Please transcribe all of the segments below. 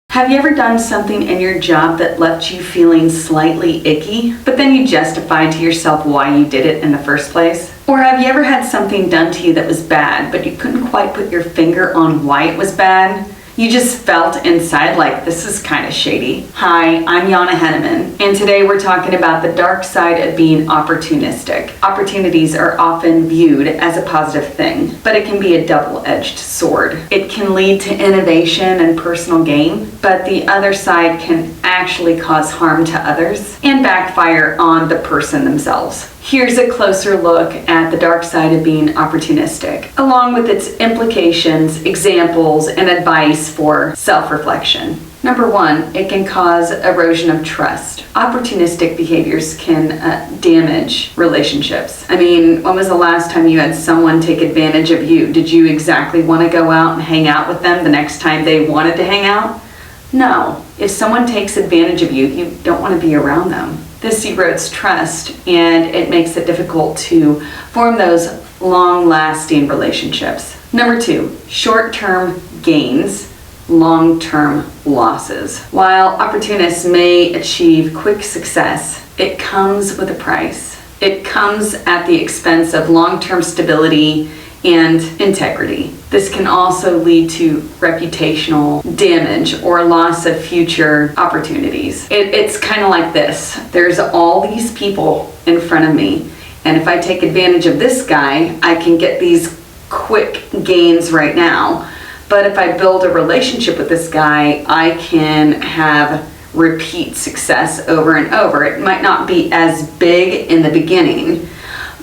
Have you ever done something in your job that left you feeling slightly icky, but then you justified to yourself why you did it in the first place? Or have you ever had something done to you that was bad, but you couldn't quite put your finger on why it was bad? You just felt inside like, this is kind of shady. Hi, I'm Yana Henneman, and today we're talking about the dark side of being opportunistic. Opportunities are often viewed as a positive thing, but it can be a double-edged sword. It can lead to innovation and personal gain, but the other side can actually cause harm to others and backfire on the person themselves. Here's a closer look at the dark side of being opportunistic, along with its implications, examples, and advice for self-reflection. Number one, it can cause erosion of trust. Opportunistic behaviors can damage relationships. I mean, when was the last time you had someone take advantage of you? Did you exactly want to go out and hang out with them the next time they wanted to hang out? No. If someone takes advantage of you, you don't want to be around them. This erodes trust, and it makes it difficult to form those long-lasting relationships. Number two, short-term gains, long-term losses. While opportunists may achieve quick success, it comes with a price. It comes at the expense of long-term stability and integrity. This can also lead to reputational damage or loss of future opportunities. It's kind of like this. There's all these people in front of me, and if I take advantage of this guy, I can get these quick gains right now. But if I build a relationship with this guy, I can have repeat success over and over. It might not be as big in the beginning,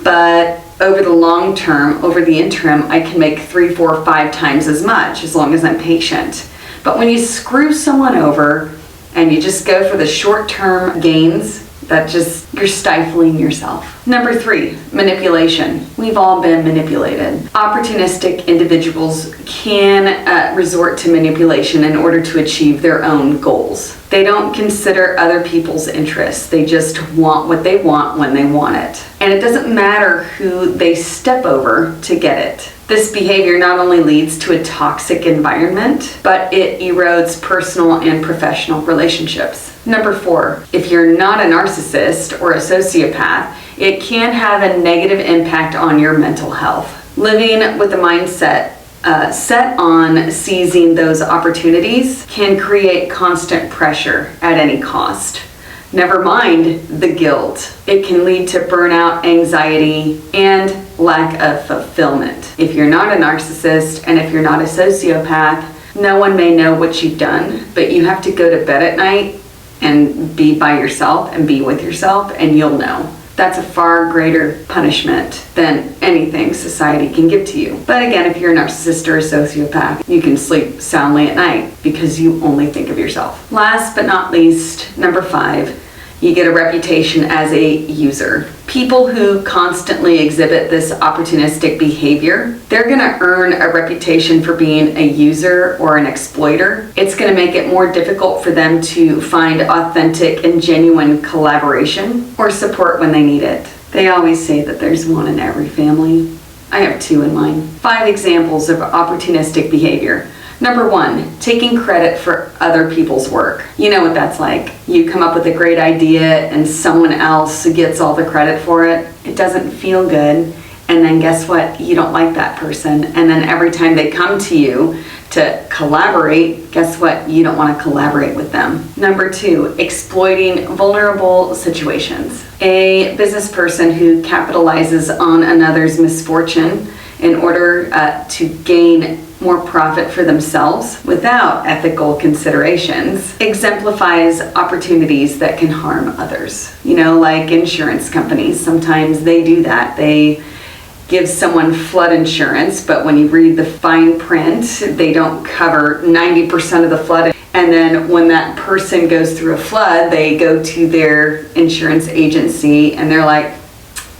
but over the long term, over the interim, I can make 3, 4, 5 times as much as long as I'm patient. But when you screw someone over and you just go for the short-term gains, you're stifling yourself. Number three, manipulation. We've all been manipulated. Opportunistic individuals can resort to manipulation in order to achieve their own goals. They don't consider other people's interests. They just want what they want when they want it. And it doesn't matter who they step over to get it. This behavior not only leads to a toxic environment, but it erodes personal and professional relationships. Number four, if you're not a narcissist or a sociopath, it can have a negative impact on your mental health. Living with the mindset set on seizing those opportunities can create constant pressure at any cost. Never mind the guilt. It can lead to burnout, anxiety, and lack of fulfillment. If you're not a narcissist and if you're not a sociopath, no one may know what you've done, but you have to go to bed at night and be by yourself and be with yourself, and you'll know. That's a far greater punishment than anything society can give to you. But again, if you're a narcissist or a sociopath, you can sleep soundly at night because you only think of yourself. Last but not least, number five, you get a reputation as a user. People who constantly exhibit this opportunistic behavior, they're gonna earn a reputation for being a user or an exploiter. It's gonna make it more difficult for them to find authentic and genuine collaboration or support when they need it. They always say that there's one in every family. I have 2 in mind. 5 examples of opportunistic behavior. Number one, taking credit for other people's work. You know what that's like. You come up with a great idea and someone else gets all the credit for it. It doesn't feel good. And then guess what? You don't like that person. And then every time they come to you to collaborate, guess what? You don't want to collaborate with them. Number two, exploiting vulnerable situations. A business person who capitalizes on another's misfortune in order to gain more profit for themselves without ethical considerations exemplifies opportunities that can harm others. You know, like insurance companies, sometimes they do that. They give someone flood insurance, but when you read the fine print, they don't cover 90% of the flood. And then when that person goes through a flood, they go to their insurance agency and they're like,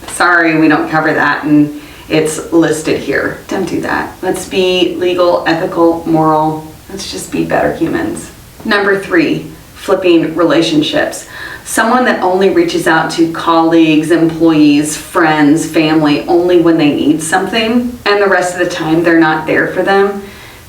sorry, we don't cover that. And it's listed here. Don't do that. Let's be legal, ethical, moral. Let's just be better humans. Number three, flipping relationships. Someone that only reaches out to colleagues, employees, friends, family only when they need something, and the rest of the time they're not there for them.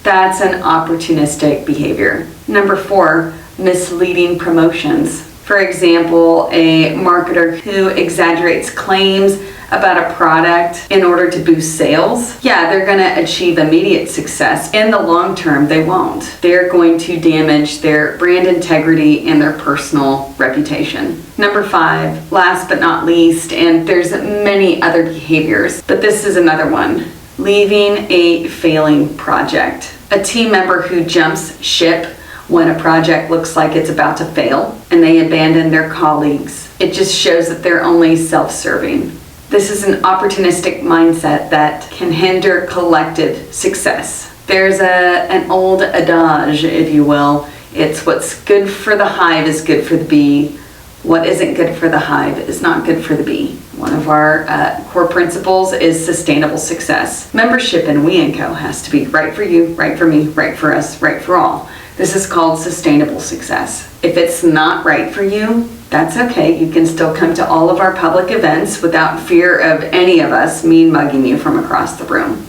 That's an opportunistic behavior. Number 4, misleading promotions. For example, a marketer who exaggerates claims about a product in order to boost sales. Yeah, they're going to achieve immediate success. In the long term, they won't. They're going to damage their brand integrity and their personal reputation. Number 5, last but not least, and there's many other behaviors, but this is another one. Leaving a failing project. A team member who jumps ship when a project looks like it's about to fail and they abandon their colleagues. It just shows that they're only self-serving. This is an opportunistic mindset that can hinder collective success. There's an old adage, if you will. It's what's good for the hive is good for the bee. What isn't good for the hive is not good for the bee. One of our core principles is sustainable success. Membership in We&Co has to be right for you, right for me, right for us, right for all. This is called sustainable success. If it's not right for you, that's okay. You can still come to all of our public events without fear of any of us mean mugging you from across the room.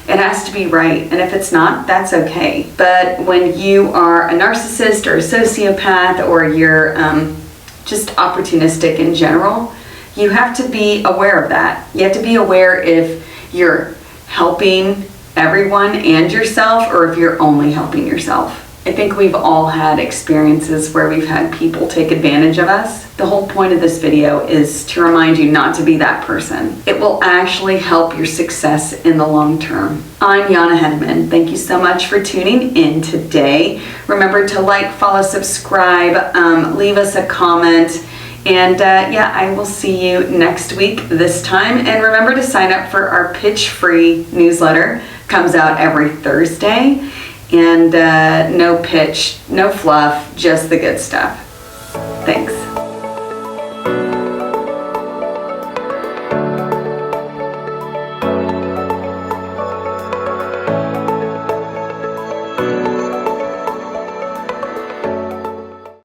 It has to be right, and if it's not, that's okay. But when you are a narcissist or a sociopath, or you're just opportunistic in general, you have to be aware of that. You have to be aware if you're helping everyone and yourself, or if you're only helping yourself. I think we've all had experiences where we've had people take advantage of us. The whole point of this video is to remind you not to be that person. It will actually help your success in the long term. I'm Yana Henneman. Thank you so much for tuning in today. Remember to like, follow, subscribe, leave us a comment. And yeah, I will see you next week this time. And remember to sign up for our pitch-free newsletter. Comes out every Thursday. And no pitch, no fluff, just the good stuff. Thanks.